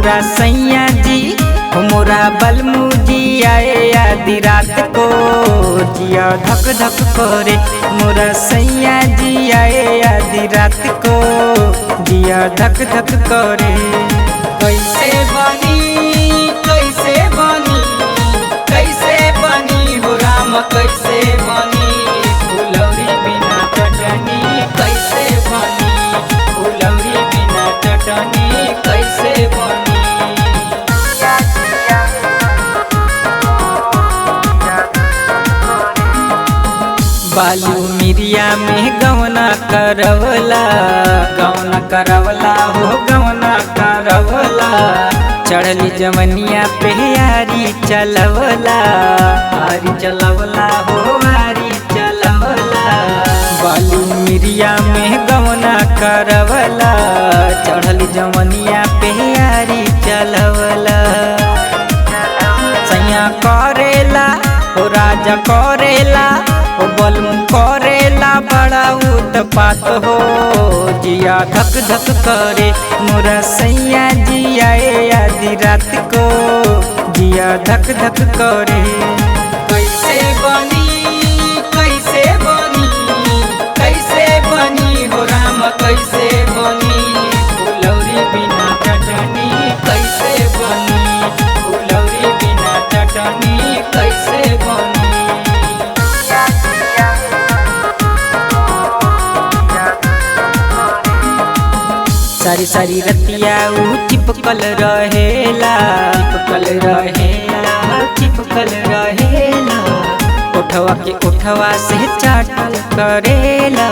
मोरा सैया जी हो मोरा बलमू जी आए आधी रात को जिया धक धक करे। मोरा सैया जी आए आधी रात को जिया धक धक करे। कैसे बनी हो राम कैसे बनी फुलौरी बिना चटनी कैसे बनी फुलौरी बिना चटनी कैसे बनी। बालू मिरिया में गवना करवला हो गवना करवला। चढ़ली जवनिया पे यारी चलवला हो यारी चलवला। बालू मिरिया में गवना करवला चढ़ली जवनिया पे यारी चलवला। सैया करेला हो राजा करेला हो बलमू करेला बड़ा उत्पात हो जिया धक धक करे। मोरा सैया जी आए आधी रात को जिया धक धक करे। कैसे बनी हो राम कैसे बनी फुलौरी बिना चटनी कैसे बनी फुलौरी बिना चटनी कैसे बनी। सारी सारी रतिया चिपकल रहेला उठवा के उठवा से चाटल करेला।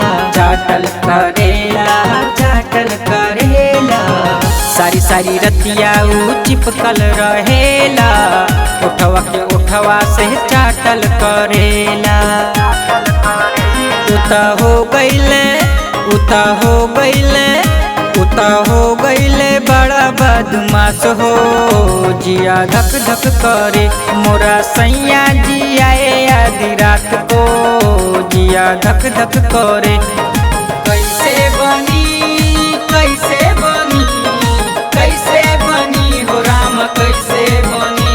सारी सारी रतिया चिपकल रहेला उठवा के उठवा से चाटल करेला। उता हो गईले बड़ा बदमाश हो जिया धक धक करे। मोरा सैया जी आए आधी रात को जिया धक धक करे। कैसे बनी हो राम कैसे बनी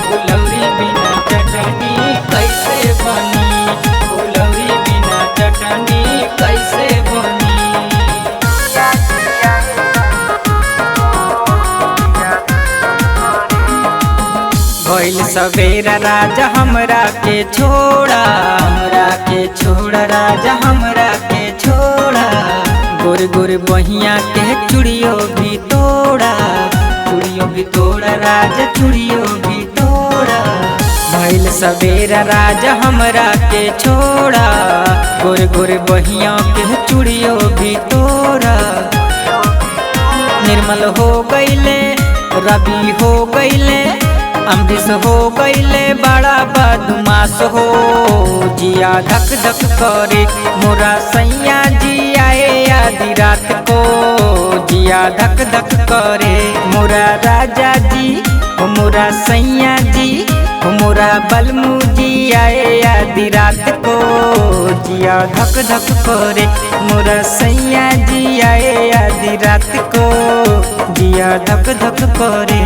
फुलौरी बिना चटनी कैसे बनी फुलौरी बिना चटनी कैसे बनी। भइल सवेरा राजा हमरा के छोड़ा राजा हमरा के छोड़ा। गोर गोर बहिया के चूड़ियों भी तोड़ा राजा चूड़ियों भी तोड़ा। भइल सवेरा राजा हमरा के छोड़ा गोर गोर बहिया के चूड़ियों भी तोड़ा। निर्मल हो गईले रवि हो गईले अमृत हो गईले बड़ा बदमाश हो जिया धक धक करे। मोरा सैया जी आए आधी रात को जिया धक धक करे। मोरा राजा जी हो मोरा सैया जी हो मोरा बलमू जी आए आधी रात को जिया धक धक करे। मोरा सैया जी आए आधी रात को जिया धक धक करे।